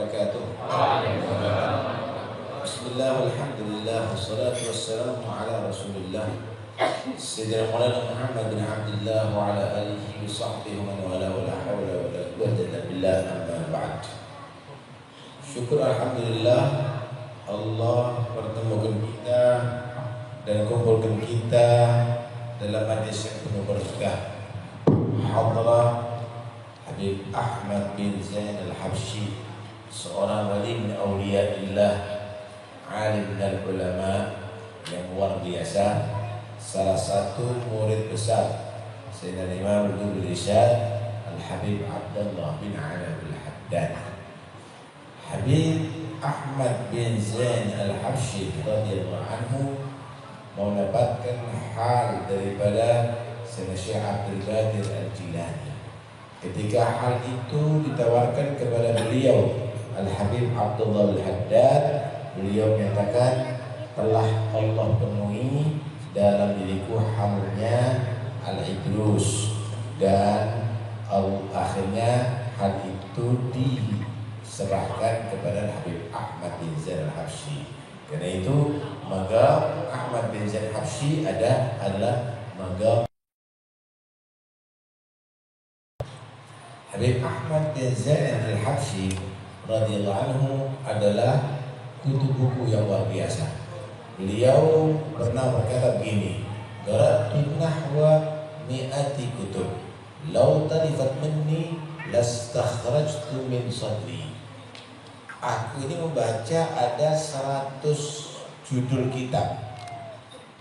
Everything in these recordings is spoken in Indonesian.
wabarakatuh. Bismillah, alhamdulillah, wassalatu wassalamu ala rasulillah Sayyidina Maulana Muhammad bin Abdullah wa ala alihi wa sahbihi wa man wala wa la hawla wa la quwwata illa billah, amma ba'd. Syukur alhamdulillah Allah pertemukan kita dan kumpulkan kita dalam majlis yang penuh berkah. Hadrah Habib Ahmad bin Zain Al-Habsyi, seorang wali min awliyaillah, alim dan ulama yang luar biasa, salah satu murid besar Sayyidina Imam Al-Dubul Irsyad Al-Habib Abdullah bin Ala Al-Haddad. Habib Ahmad bin Zain Al-Habsyi radhiyallahu anhu mendapatkan hal daripada Sayyidina Syekh Abdul Qadir Al-Jilani. Ketika hal itu ditawarkan kepada beliau Al-Habib Abdullah Al-Haddad, beliau menyatakan telah Allah penuhi dalam diriku halnya al-idrus, dan akhirnya hal itu diserahkan kepada Habib Ahmad bin Zain Al-Habsyi. Karena itu maka Ahmad bin Zain Al-Habsyi adalah maka Habib Ahmad bin Zain Al-Habsyi radhiyallahu anhu adalah kutu buku yang luar biasa. Beliau pernah berkata begini, "Qara'tu nahwa mi'ati kutub, law talifat minni lastakhrajtu min sadri." Aku ini membaca ada 100 judul kitab,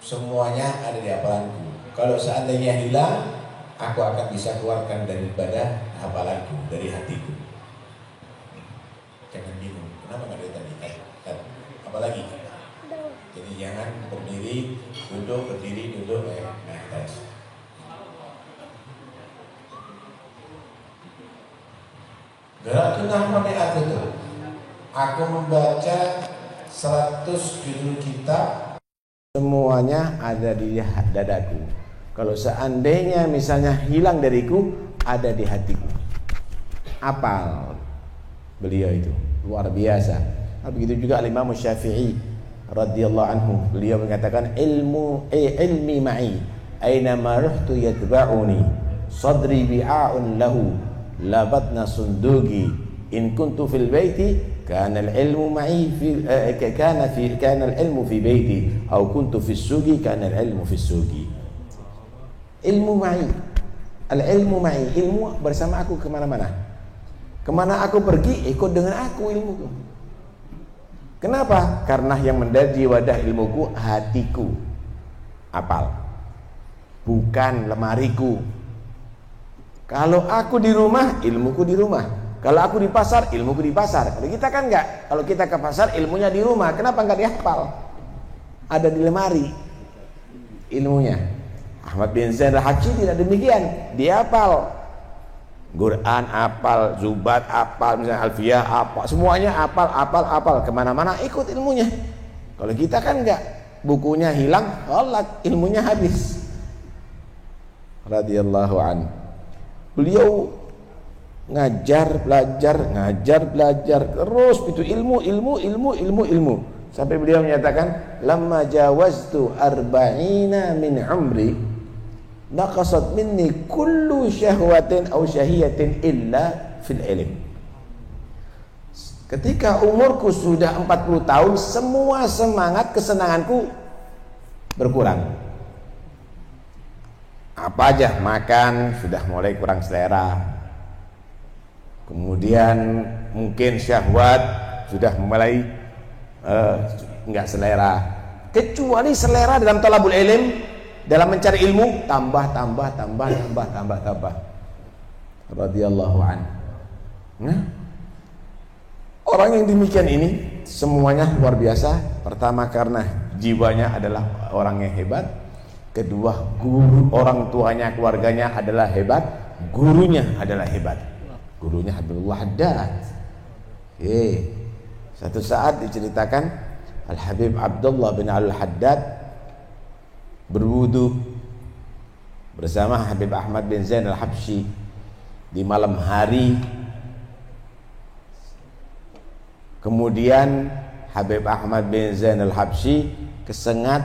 semuanya ada di hafalanku. Kalau seandainya hilang, aku akan bisa keluarkan daripada hafalanku, dari hatiku. Jangan bingung, kenapa nggak dari tadi? Apa lagi? Jadi jangan berdiri, duduk, berdiri, duduk, terus. Gerakkan nama aku tuh. Aku membaca 100 judul kitab, semuanya ada di dadaku. Kalau seandainya misalnya hilang dariku, ada di hatiku. Apal beliau itu luar biasa. Begitu juga Imam Syafi'i radhiyallahu anhu, beliau mengatakan ilmi ma'i aina ma ruhtu yatba'uni sadri bi'a'un lahu labatna sundugi in kuntu fil baiti kana al-ilmu ma'i kana al-ilmu fi baiti aw kuntu fi sugi kana al-ilmu fi sugi. Ilmu ma'i, al-ilmu ma'i, ilmu bersama aku kemana-mana. Kemana aku pergi, ikut dengan aku ilmuku. Kenapa? Karena yang menjadi wadah ilmuku hatiku, apal, bukan lemariku. Kalau aku di rumah, ilmuku di rumah. Kalau aku di pasar, ilmuku di pasar. Kalau kita kan enggak. Kalau kita ke pasar, ilmunya di rumah. Kenapa enggak dihafal? Ada di lemari ilmunya. Ahmad bin Zain Al-Habsyi tidak demikian. Dia hafal Quran, hafal Zubat, hafal misalnya Alfiyah, apa semuanya hafal kemana-mana ikut ilmunya. Kalau kita kan enggak, bukunya hilang, holak, ilmunya habis. Radhiyallahu anhu. Beliau ngajar belajar terus itu ilmu sampai beliau menyatakan lamma jawaztu arba'ina min umri naqasat minni kullu syahwatin aw syahiyatin illa fil ilm. Ketika umurku sudah 40 tahun, semua semangat kesenanganku berkurang. Apa aja, makan sudah mulai kurang selera. Kemudian mungkin syahwat sudah mulai enggak selera. Kecuali selera dalam talabul ilm, dalam mencari ilmu, tambah. Radhiyallahu anhu. Nah, orang yang demikian ini semuanya luar biasa. Pertama karena jiwanya adalah orang yang hebat. Kedua, guru orang tuanya, keluarganya adalah hebat. Gurunya adalah hebat. Gurunya Habibullah Haddad. Satu saat diceritakan Al-Habib Abdullah bin Al-Haddad berwudu bersama Habib Ahmad bin Zain Al-Habsyi di malam hari. Kemudian Habib Ahmad bin Zain al-Habsyi kesengat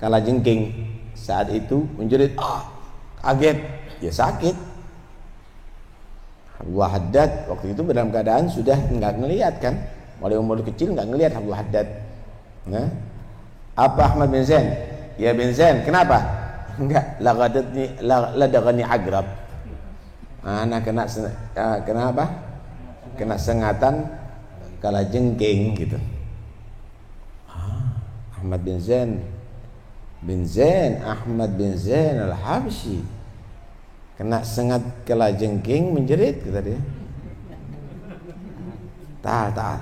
kalajengking. Saat itu menjerit, kaget, ya sakit. Abdullah Haddad waktu itu dalam keadaan sudah nggak ngelihat kan, mulai umur kecil nggak ngelihat Abdullah Haddad. Nah, apa Ahmad bin Zain? Ya bin Zain, kenapa? Enggak, ladagani agrab. Anak kenapa? Kena sengatan kalajengking gitu. Ahmad bin Zain Ahmad bin Zain al-Habsyi kena sengat kalajengking menjerit, kata dia. Tahan.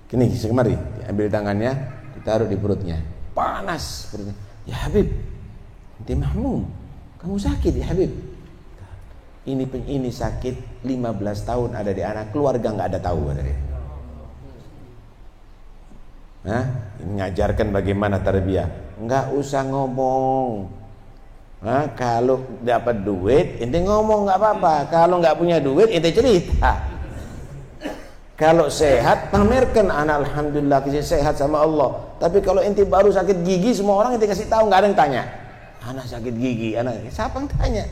Kini kemari, diambil tangannya, ditaruh di perutnya. Panas perutnya. Ya Habib, ente mahmum, kamu sakit ya Habib. Ini sakit 15 tahun ada di anak, keluarga nggak ada tahu, kata dia. Nah, ini ngajarkan bagaimana tarbiyah. Nggak usah ngomong. Nah, kalau dapat duit, ente ngomong nggak apa-apa. Kalau nggak punya duit, ente cerita. Kalau sehat, pamerkan, anak alhamdulillah kasih sehat sama Allah. Tapi kalau ente baru sakit gigi, semua orang ente kasih tahu, nggak ada yang tanya. Anak sakit gigi, siapa yang tanya?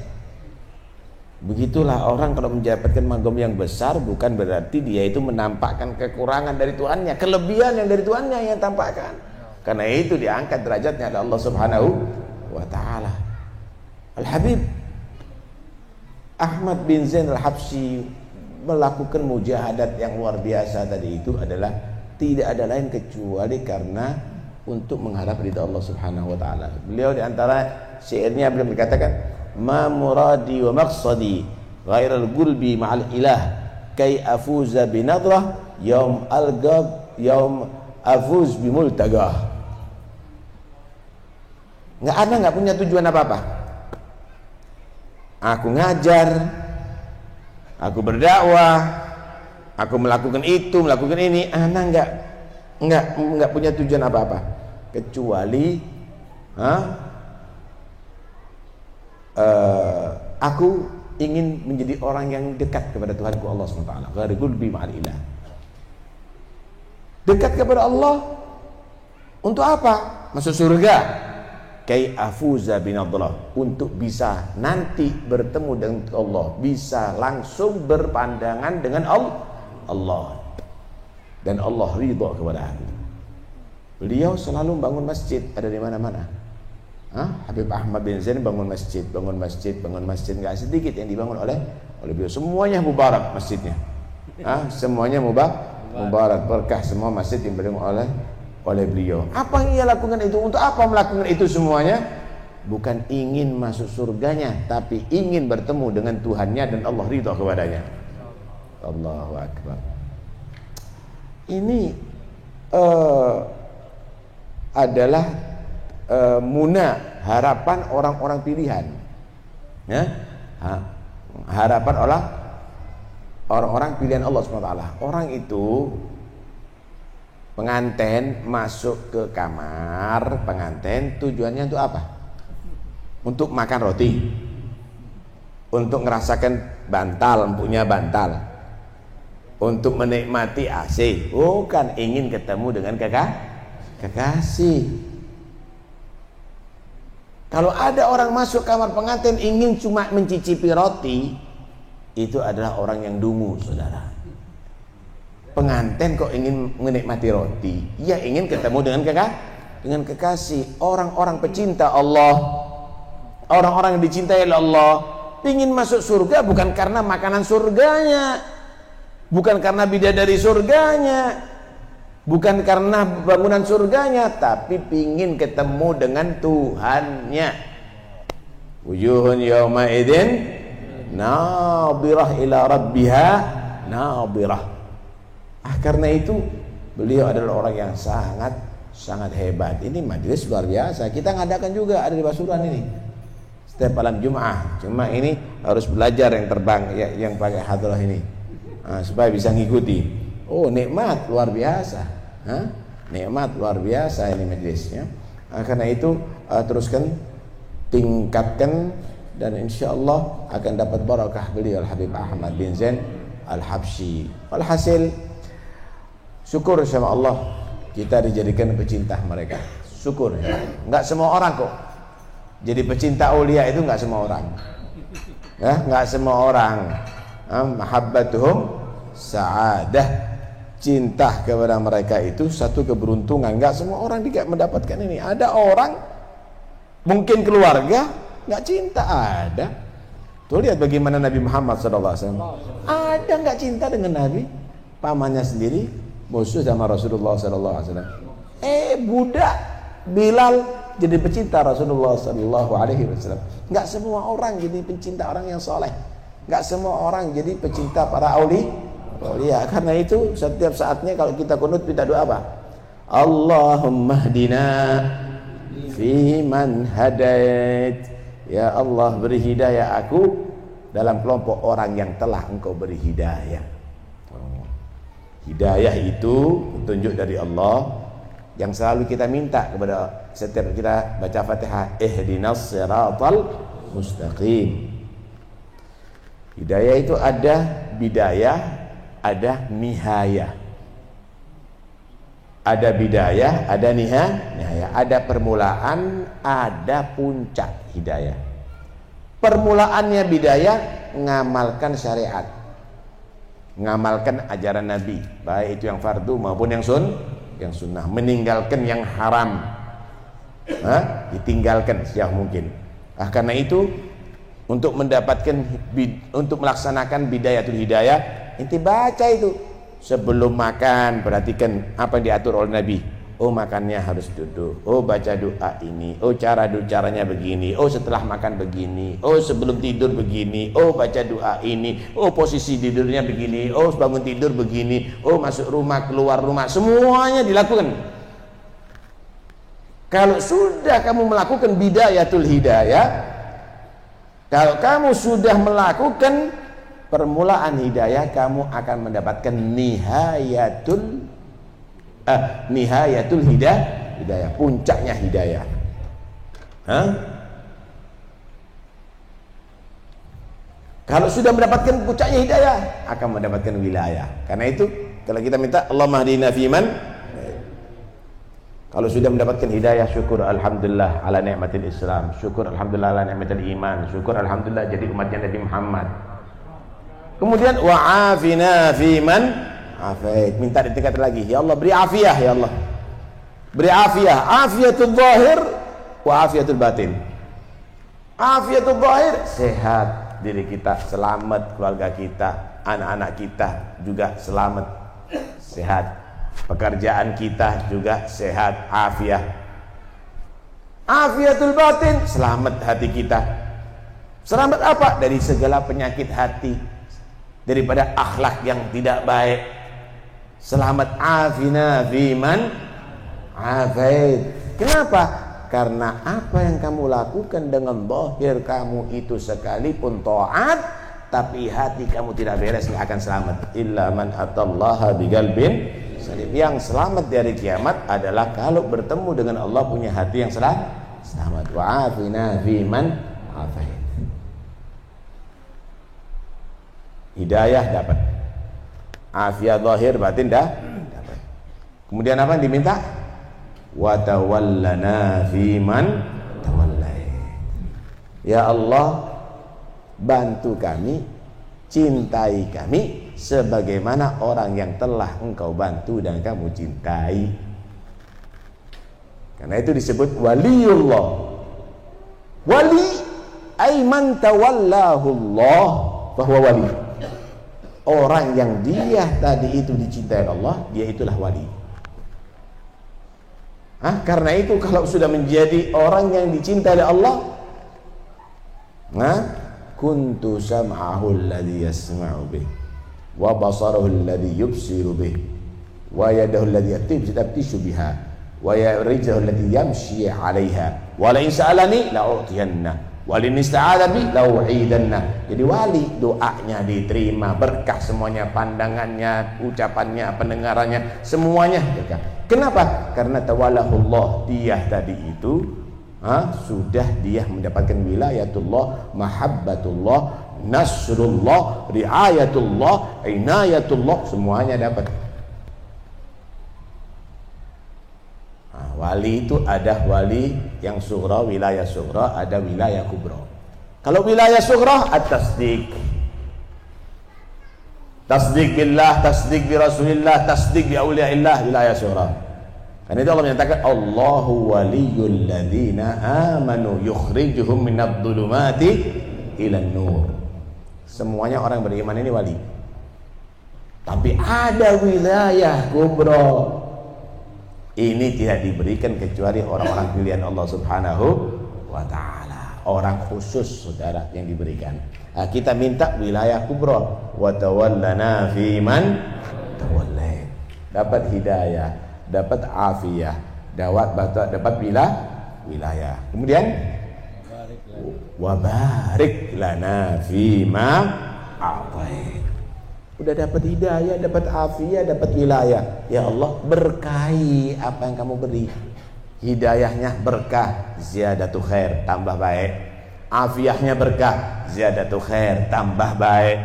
Begitulah orang kalau mendapatkan magom yang besar, bukan berarti dia itu menampakkan kekurangan dari Tuhannya, kelebihan yang dari Tuhannya yang tampakkan. Karena itu diangkat derajatnya oleh Allah Subhanahu wa taala. Al-Habib Ahmad bin Zain al-Habsyi melakukan mujahadat yang luar biasa tadi itu adalah tidak ada lain kecuali karena untuk mengharap ridha Allah Subhanahu wa taala. Beliau di antara syairnya beliau berkatakan, "Ma muradi wa maqsadi ghairal gulbi ma'al ilah kay afuza bi nadrah yaum algab yaum afuz bi multagah." Nggak punya tujuan apa-apa. Aku ngajar, aku berdakwah, aku melakukan itu, melakukan ini. Nggak punya tujuan apa-apa kecuali aku ingin menjadi orang yang dekat kepada Tuhanku Allah SWT. Gharibul bima'al ilah. Dekat kepada Allah untuk apa? Masuk surga. Kay afuza binadlah, untuk bisa nanti bertemu dengan Allah, bisa langsung berpandangan dengan Allah dan Allah ridha kepada aku. Beliau selalu bangun masjid, ada di mana-mana. Habib Ahmad bin Zain bangun masjid, nggak sedikit yang dibangun oleh beliau. Semuanya mubarak masjidnya. Semuanya mubarak, berkah semua masjid yang dibangun oleh beliau. Apa yang ia lakukan itu? Untuk apa melakukan itu semuanya? Bukan ingin masuk surganya, tapi ingin bertemu dengan Tuhannya dan Allah ridha kepadanya. Allahu Akbar. Ini adalah harapan orang-orang pilihan, ya? Harapan orang-orang pilihan Allah SWT. Orang itu pengantin masuk ke kamar pengantin, tujuannya untuk apa? Untuk makan roti, untuk ngerasakan bantal, punya bantal, untuk menikmati AC, bukan ingin ketemu dengan kekasih. Kalau ada orang masuk kamar pengantin ingin cuma mencicipi roti, itu adalah orang yang dungu, saudara. Pengantin kok ingin menikmati roti, ya ingin ketemu dengan kekasih. Orang-orang pecinta Allah, orang-orang yang dicintai oleh Allah, ingin masuk surga bukan karena makanan surganya, bukan karena bidadari surganya, bukan karena bangunan surganya, tapi ingin ketemu dengan Tuhannya. Wujuhun yawma idzin nadhirah ila rabbiha nadhirah. Karena itu beliau adalah orang yang sangat hebat. Ini majelis luar biasa. Kita ngadakan juga ada di Pasuruan ini setiap malam Jumat. Cuma ini harus belajar yang terbang, yang pakai hadrah ini, supaya bisa ngikuti. Oh, nikmat luar biasa. Nikmat luar biasa ini majelisnya. Karena itu teruskan, tingkatkan, dan insya Allah akan dapat barakah beliau Habib Ahmad bin Zain al-Habsyi. Alhasil, Syukur sama Allah kita dijadikan pecinta mereka. Syukur ya. Enggak semua orang kok jadi pecinta aulia, itu enggak semua orang. Ya, enggak semua orang. Mahabbatuhum sa'adah, cinta kepada mereka itu satu keberuntungan. Enggak semua orang juga mendapatkan ini. Ada orang mungkin keluarga enggak cinta, ada. Tuh lihat bagaimana Nabi Muhammad SAW. Ada enggak cinta dengan Nabi? Pamannya sendiri musuh sama Rasulullah SAW. Budak Bilal jadi pecinta Rasulullah SAW. Enggak semua orang jadi pencinta orang yang soleh. Enggak semua orang jadi pecinta para aulia. Karena itu setiap saatnya kalau kita kunut minta doa apa? Allahumma hdina fi man hadait. Ya Allah, beri hidayah aku dalam kelompok orang yang telah Engkau beri hidayah. Hidayah itu petunjuk dari Allah yang selalu kita minta kepada setiap kita baca Fatihah, ihdinas siratal mustaqim. Hidayah itu ada bidayah, ada nihayah. Ada bidayah, ada nihayah, ada permulaan, ada puncak hidayah. Permulaannya bidayah, ngamalkan syariat, ngamalkan ajaran Nabi, baik itu yang fardu maupun yang sunnah, meninggalkan yang haram, ditinggalkan sejauh mungkin. Karena itu untuk melaksanakan bidayatul hidayah, inti baca itu sebelum makan, perhatikan apa yang diatur oleh Nabi. Oh, makannya harus duduk. Oh, baca doa ini. Oh, caranya begini. Oh, setelah makan begini. Oh, sebelum tidur begini. Oh, baca doa ini. Oh, posisi tidurnya begini. Oh, bangun tidur begini. Oh, masuk rumah, keluar rumah, semuanya dilakukan. Kalau sudah kamu melakukan bidayatul hidayah, kalau kamu sudah melakukan permulaan hidayah, kamu akan mendapatkan nihayatul hidayah, puncaknya hidayah. Kalau sudah mendapatkan puncaknya hidayah, akan mendapatkan wilayah. Karena itu kalau kita minta Allahumma hdina fiman, kalau sudah mendapatkan hidayah, syukur alhamdulillah ala ni'matil Islam, syukur alhamdulillah ala ni'matil iman, syukur alhamdulillah jadi umatnya Nabi Muhammad. Kemudian wa'afina fiman afait, minta ditingkat lagi. Ya Allah, beri afiah, ya Allah, beri afiah, afiatul zahir wa afiatul batin. Afiatul zahir, sehat diri kita, selamat keluarga kita, anak-anak kita juga selamat, sehat, pekerjaan kita juga sehat, afiah. Afiatul batin, selamat hati kita. Selamat apa? Dari segala penyakit hati, daripada akhlak yang tidak baik. Selamat afina fiman afait. Kenapa? Karena apa yang kamu lakukan dengan zahir kamu itu sekalipun taat, tapi hati kamu tidak beres, nggak akan selamat. Illa man atallaha biqalbin salim. Yang selamat dari kiamat adalah kalau bertemu dengan Allah punya hati yang selamat. Wa afina fiman afait. Hidayah dapat, afiat zahir batin dapat. Kemudian apa yang diminta? Wa tawallana fiman tawallait. Ya Allah, bantu kami, cintai kami sebagaimana orang yang telah Engkau bantu dan kamu cintai. Karena itu disebut waliullah. Wali ay man tawallahu Allah bahwa wali. Orang yang dia tadi itu dicintai Allah, dia itulah wali. Karena itu kalau sudah menjadi orang yang dicintai oleh Allah, kuntu sam'ahu alladhi yasma'u bih, wa basarahu alladhi yubsiru bih, wa yadahu alladhi yabtishu biha, wa rijluhu alladhi yamshi 'alayha, wa la in sa'alani la'utiyanna, wali nista'adabi lau'idanna. Jadi wali doanya diterima, berkah semuanya, pandangannya, ucapannya, pendengarannya, semuanya berkah. Kenapa? Karena tawallahullah, dia tadi itu sudah dia mendapatkan wilayatullah, mahabbatullah, nasrullah, riayatullah, inayatullah, semuanya dapat. Wali itu ada wali yang sughra, wilayah sughra, ada wilayah kubra. Kalau wilayah sughra at-tasdiq. Tasdiq billah, tasdiq bi Rasulillah, tasdiq bi auliyaillah, wilayah sughra. Karena itu Allah menyatakan Allahu waliyul ladzina amanu yukhrijuhum minadh dhulumati ilan nur. Semuanya orang beriman ini wali. Tapi ada wilayah kubra. Ini tidak diberikan kecuali orang-orang pilihan Allah Subhanahu wa ta'ala. Orang khusus saudara yang diberikan. Nah, kita minta wilayah kubra. Wa tawallana fi man tawallait. Dapat hidayah, dapat afiyah, dapat wilayah. Kemudian wa barik lana fi ma a'tait. Udah dapat hidayah, dapat afiyah, dapat wilayah. Ya Allah, berkahi apa yang kamu beri. Hidayahnya berkah, ziyadatu khair, tambah baik. Afiyahnya berkah, ziyadatu khair, tambah baik.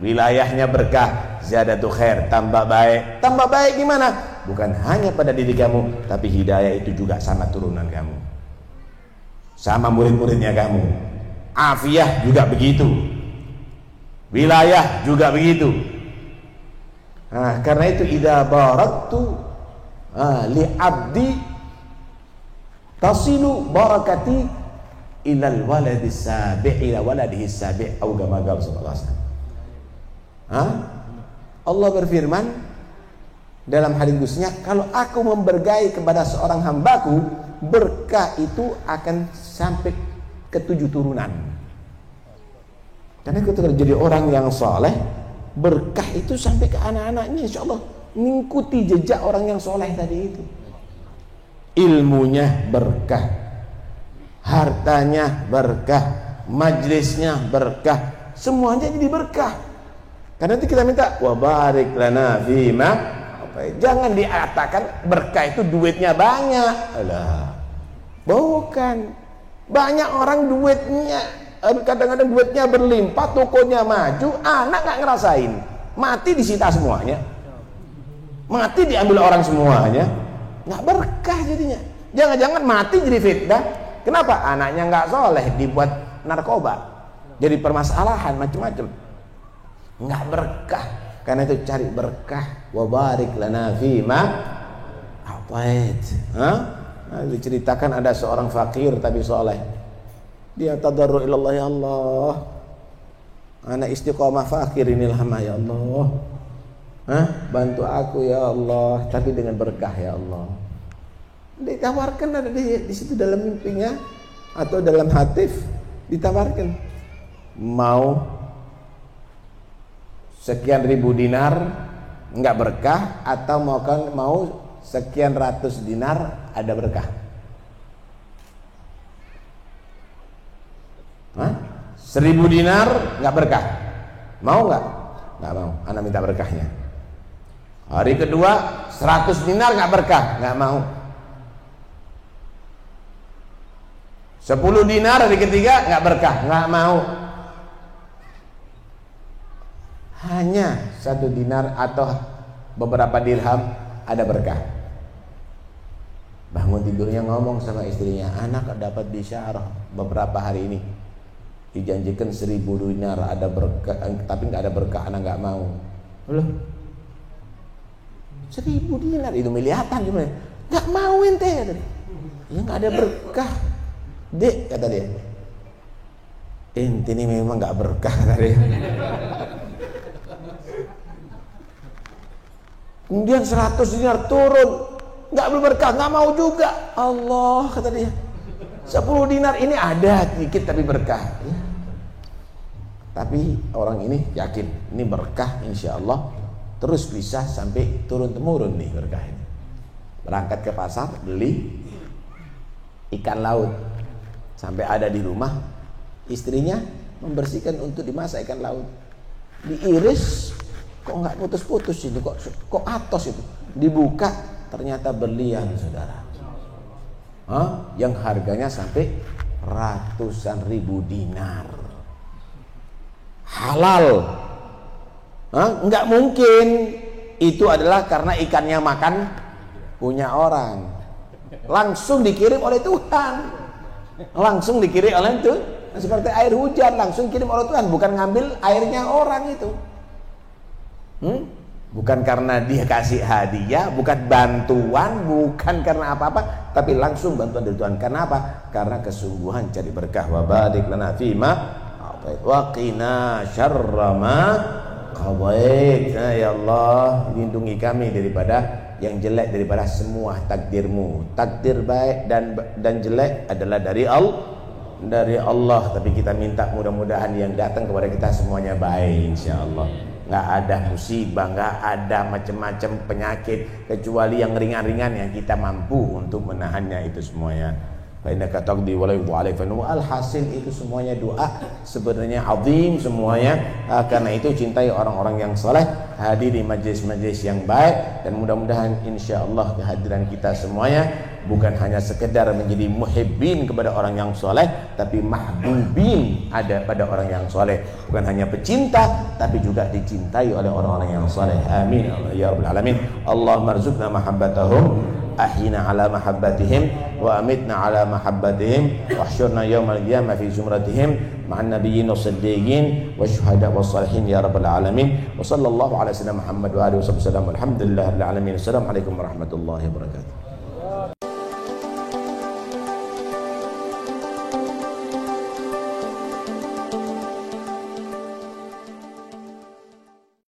Wilayahnya berkah, ziyadatu khair, tambah baik. Tambah baik gimana? Bukan hanya pada diri kamu, tapi hidayah itu juga sama turunan kamu, sama murid-muridnya kamu. Afiyah juga begitu, wilayah juga begitu. Nah, karena itu idza baraktu li abdi tasilu barakati ilal waladi sabi' ila waladihi sabi' au kama qala sallallahu alaihi wasallam. Allah berfirman dalam hadis qudsinya, kalau aku memberkahi kepada seorang hambaku, berkah itu akan sampai ke 7 turunan. Karena kita jadi orang yang saleh, berkah itu sampai ke anak-anaknya, insya Allah mengikuti jejak orang yang soleh tadi itu. Ilmunya berkah, hartanya berkah, majlisnya berkah, semuanya jadi berkah. Karena itu kita minta wa barik lana fima. Jangan dikatakan berkah itu duitnya banyak. Alah, bukan. Banyak orang duitnya, kadang-kadang duitnya berlimpah, tokonya maju, anak gak ngerasain, mati disita semuanya, mati diambil orang semuanya, gak berkah jadinya. Jangan-jangan mati jadi fitnah. Kenapa? Anaknya gak soleh, dibuat narkoba, jadi permasalahan macam-macam, gak berkah. Karena itu cari berkah. Wa barik lana fima a'tait. Diceritakan ada seorang fakir tapi soleh. Dia tadarru ilallah, ya Allah, anak istiqomah fakir ini lama, ya Allah, bantu aku ya Allah, tapi dengan berkah ya Allah. Ditawarkan, ada di situ dalam mimpinya atau dalam hatif, ditawarkan mau sekian ribu dinar enggak berkah, atau mau sekian ratus dinar ada berkah. 1000 dinar nggak berkah, mau nggak? Nggak mau. Anak minta berkahnya. Hari kedua 100 dinar nggak berkah, nggak mau. 10 dinar hari ketiga nggak berkah, nggak mau. Hanya 1 dinar atau beberapa dirham ada berkah. Bangun tidurnya ngomong sama istrinya, anak dapat bisyarah beberapa hari ini, dijanjikan 1000 dinar ada berkah, tapi nggak ada berkah, anak nggak mau. Loh, 1000 dinar itu miliaran gimana? Nggak mau ente, ya nggak ada berkah, dek, kata dia. Ente ini memang nggak berkah, kata dia. Kemudian 100 dinar turun, nggak berberkah, nggak mau juga. Allah, kata dia, 10 dinar ini ada sedikit tapi berkah. Ya. Tapi orang ini yakin ini berkah, insya Allah terus bisa sampai turun temurun nih berkah ini. Berangkat ke pasar beli ikan laut, sampai ada di rumah, istrinya membersihkan untuk dimasak ikan laut. Diiris, kok nggak putus-putus ini, kok atos itu. Dibuka ternyata berlian, saudara. Yang harganya sampai ratusan ribu dinar. Halal. Nggak mungkin itu adalah karena ikannya makan punya orang. langsung dikirim oleh Tuhan, langsung dikirim oleh Tuhan, seperti air hujan langsung kirim oleh Tuhan, bukan ngambil airnya orang itu. Bukan karena dia kasih hadiah, bukan bantuan, bukan karena apa-apa, tapi langsung bantuan dari Tuhan. Karena apa? Karena kesungguhan cari berkah. Wa barik lana fima a'tait wa qina syarra ma qadait. Ya Allah, lindungi kami daripada yang jelek, daripada semua takdirmu. Takdir baik dan jelek adalah dari Allah, tapi kita minta mudah-mudahan yang datang kepada kita semuanya baik, insyaallah. Nggak ada musibah, nggak ada macam-macam penyakit, kecuali yang ringan-ringan yang kita mampu untuk menahannya itu semuanya. Fa innaka taqdi wa la yuqda 'alaika. Alhasil itu semuanya doa sebenarnya azim semuanya. Karena itu cintai orang-orang yang saleh, hadiri majlis-majlis yang baik, dan mudah-mudahan insyaallah kehadiran kita semuanya bukan hanya sekedar menjadi muhibbin kepada orang yang soleh, tapi mahbubin ada pada orang yang soleh. Bukan hanya pecinta, tapi juga dicintai oleh orang-orang yang soleh. Amin ya rabbal alamin. Allahumma rzuqna mahabbatahum, ahyina ala mahabbatihim, wa amitna ala mahabbatihim, wahsyurna yawmal qiyamah fi zumratihim ma'an nabiyyin was-siddiqin wasyuhada was-salihin ya rabbal alamin. Wa sallallahu ala sayyidina Muhammad wa alihi wasallam. Alhamdulillahil alamin. Assalamualaikum warahmatullahi wabarakatuh.